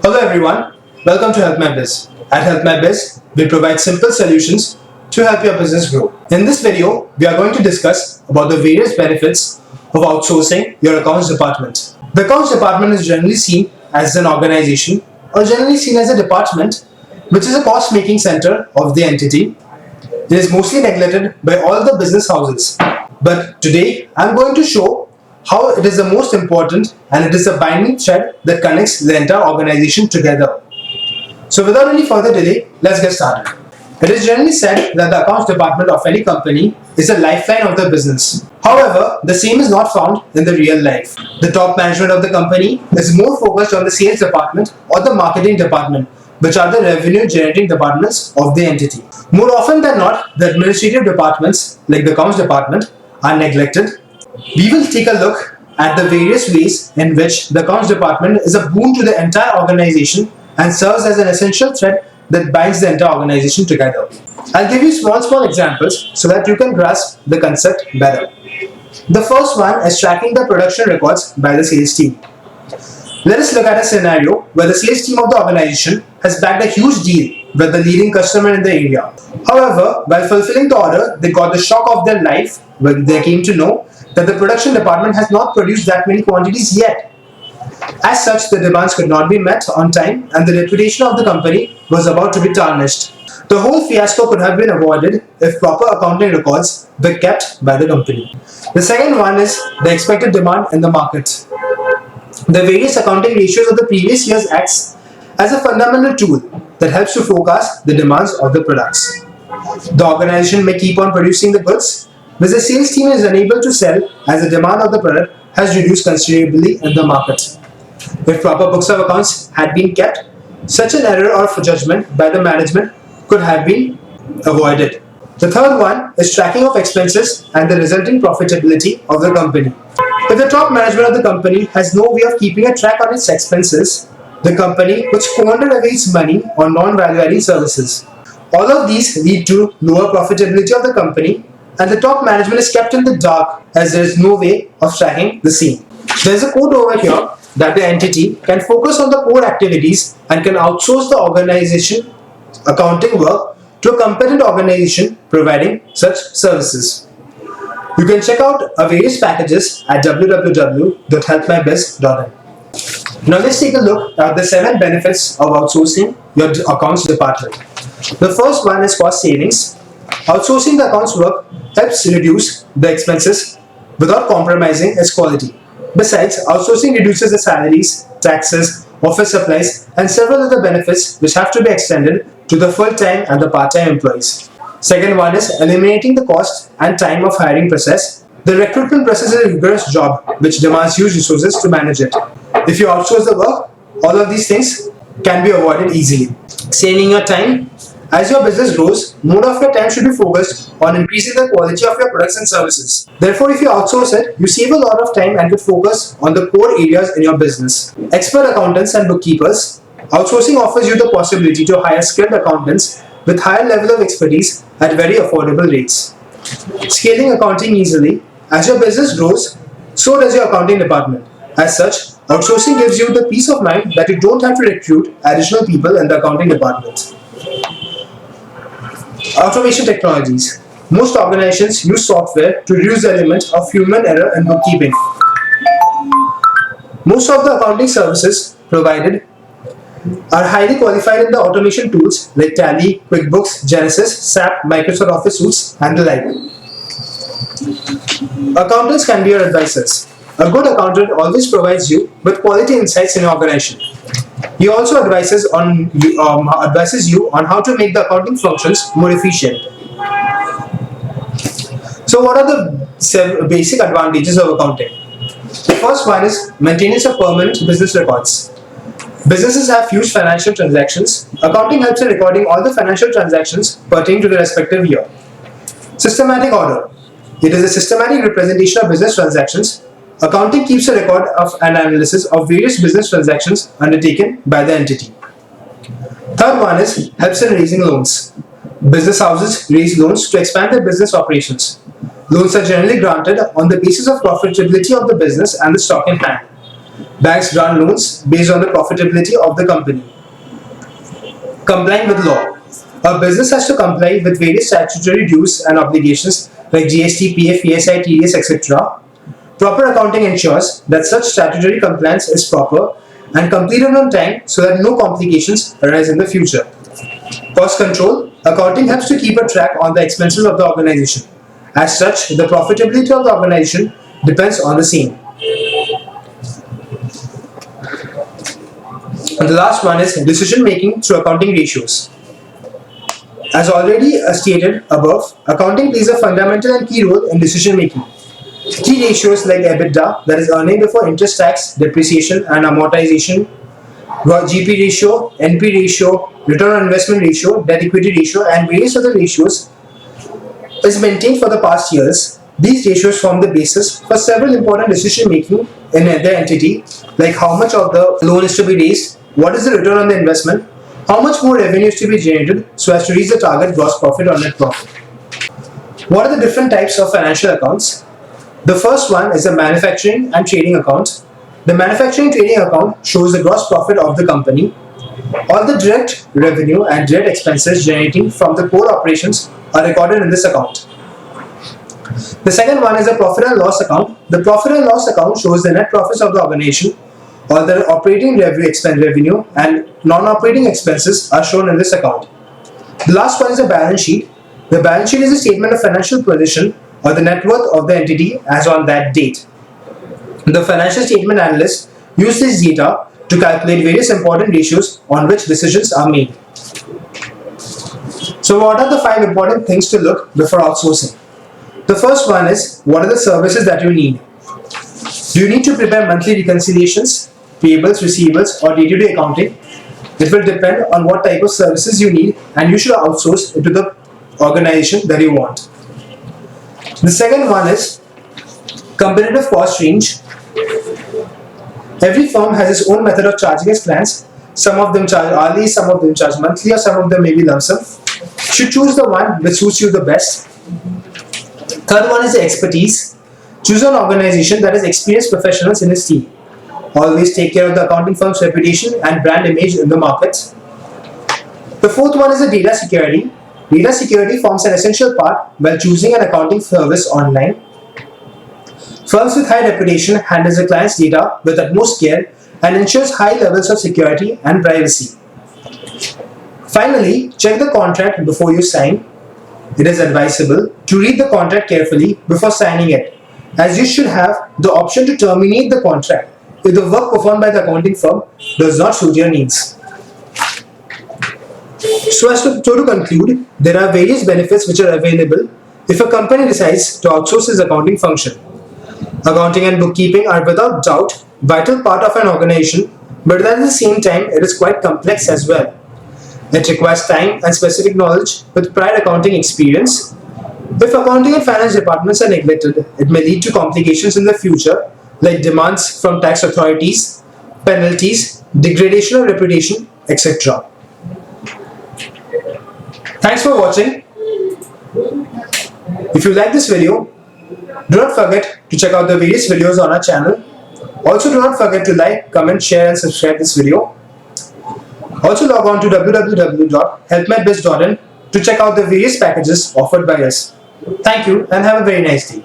Hello everyone, welcome to Help My Biz. At Help My Biz, we provide simple solutions to help your business grow. In this video, we are going to discuss about the various benefits of outsourcing your accounts department. The accounts department is generally seen as an organization or generally seen as a department which is a cost-making center of the entity. It is mostly neglected by all the business houses. But today, I am going to show how it is the most important and it is a binding thread that connects the entire organization together. So without any further delay, let's get started. It is generally said that the accounts department of any company is the lifeline of the business. However, the same is not found in the real life. The top management of the company is more focused on the sales department or the marketing department, which are the revenue generating departments of the entity. More often than not, the administrative departments like the accounts department are neglected. We will take a look at the various ways in which the accounts department is a boon to the entire organization and serves as an essential thread that binds the entire organization together. I'll give you small examples so that you can grasp the concept better. The first one is tracking the production records by the sales team. Let us look at a scenario where the sales team of the organization has bagged a huge deal with the leading customer in the area. However, while fulfilling the order, they got the shock of their life when they came to know that the production department has not produced that many quantities yet. As such, the demands could not be met on time and the reputation of the company was about to be tarnished. The whole fiasco could have been avoided if proper accounting records were kept by the company. The second one is the expected demand in the market. The various accounting ratios of the previous years acts as a fundamental tool that helps to forecast the demands of the products. The organization may keep on producing the goods, but the sales team is unable to sell as the demand of the product has reduced considerably in the market. If proper books of accounts had been kept, such an error of judgment by the management could have been avoided. The third one is tracking of expenses and the resulting profitability of the company. If the top management of the company has no way of keeping a track on its expenses, the company would squander away its money on non-value-adding services. All of these lead to lower profitability of the company, and the top management is kept in the dark as there is no way of tracking the same. There is a quote over here that the entity can focus on the core activities and can outsource the organization accounting work to a competent organization providing such services. You can check out our various packages at www.helpmybiz.in. Now let's take a look at the 7 benefits of outsourcing your accounts department. The first one is cost savings. Outsourcing the accounts work helps reduce the expenses without compromising its quality. Besides, outsourcing reduces the salaries, taxes, office supplies, and several other benefits which have to be extended to the full-time and the part-time employees. Second one is eliminating the cost and time of hiring process. The recruitment process is a rigorous job which demands huge resources to manage it. If you outsource the work, all of these things can be avoided easily. Saving your time. As your business grows, more of your time should be focused on increasing the quality of your products and services. Therefore, if you outsource it, you save a lot of time and can focus on the core areas in your business. Expert accountants and bookkeepers. Outsourcing offers you the possibility to hire skilled accountants with higher level of expertise at very affordable rates. Scaling accounting easily. As your business grows, so does your accounting department. As such, outsourcing gives you the peace of mind that you don't have to recruit additional people in the accounting department. Automation technologies. Most organizations use software to reduce the element of human error in bookkeeping. Most of the accounting services provided are highly qualified in the automation tools like Tally, QuickBooks, Genesis, SAP, Microsoft Office Suites, and the like. Accountants can be your advisors. A good accountant always provides you with quality insights in your organization. He also advises you on how to make the accounting functions more efficient. So what are the basic advantages of accounting? The first one is maintenance of permanent business records. Businesses have huge financial transactions. Accounting helps in recording all the financial transactions pertaining to the respective year. Systematic order. It is a systematic representation of business transactions. Accounting keeps a record of an analysis of various business transactions undertaken by the entity. Third one is helps in raising loans. Business houses raise loans to expand their business operations. Loans are generally granted on the basis of profitability of the business and the stock in hand. Banks grant loans based on the profitability of the company. Complying with law. A business has to comply with various statutory dues and obligations like GST, PF, ESI, TDS, etc. Proper accounting ensures that such statutory compliance is proper and completed on time so that no complications arise in the future. Cost control. Accounting helps to keep a track on the expenses of the organization. As such, the profitability of the organization depends on the same. And the last one is decision making through accounting ratios. As already stated above, accounting plays a fundamental and key role in decision making. Key ratios like EBITDA, that is earning before interest, tax, depreciation and amortization, GP ratio, NP ratio, return on investment ratio, debt equity ratio and various other ratios is maintained for the past years. These ratios form the basis for several important decision making in the entity, like how much of the loan is to be raised, what is the return on the investment, how much more revenue is to be generated so as to reach the target gross profit or net profit. What are the different types of financial accounts? The first one is a manufacturing and trading account. The manufacturing trading account shows the gross profit of the company. All the direct revenue and direct expenses generating from the core operations are recorded in this account. The second one is a profit and loss account. The profit and loss account shows the net profits of the organization. All the operating revenue and non-operating expenses are shown in this account. The last one is a balance sheet. The balance sheet is a statement of financial position or the net worth of the entity as on that date. The financial statement analysts use this data to calculate various important ratios on which decisions are made. So what are the 5 important things to look before outsourcing? The first one is, what are the services that you need? Do you need to prepare monthly reconciliations, payables, receivables or day-to-day accounting? It will depend on what type of services you need and you should outsource it to the organization that you want. The second one is competitive cost range. Every firm has its own method of charging its clients. Some of them charge hourly, some of them charge monthly or some of them may be lump sum. You should choose the one which suits you the best. Third one is the expertise. Choose an organization that has experienced professionals in its team. Always take care of the accounting firm's reputation and brand image in the market. The fourth one is the data security. Data security forms an essential part while choosing an accounting service online. Firms with high reputation handle the client's data with utmost care and ensures high levels of security and privacy. Finally, check the contract before you sign. It is advisable to read the contract carefully before signing it, as you should have the option to terminate the contract if the work performed by the accounting firm does not suit your needs. So to conclude, there are various benefits which are available if a company decides to outsource its accounting function. Accounting and bookkeeping are without doubt vital part of an organization, but at the same time it is quite complex as well. It requires time and specific knowledge with prior accounting experience. If accounting and finance departments are neglected, it may lead to complications in the future like demands from tax authorities, penalties, degradation of reputation, etc. Thanks for watching. If you like this video, do not forget to check out the various videos on our channel. Also do not forget to like, comment, share and subscribe this video. Also log on to www.helpmybiz.in to check out the various packages offered by us. Thank you and have a very nice day.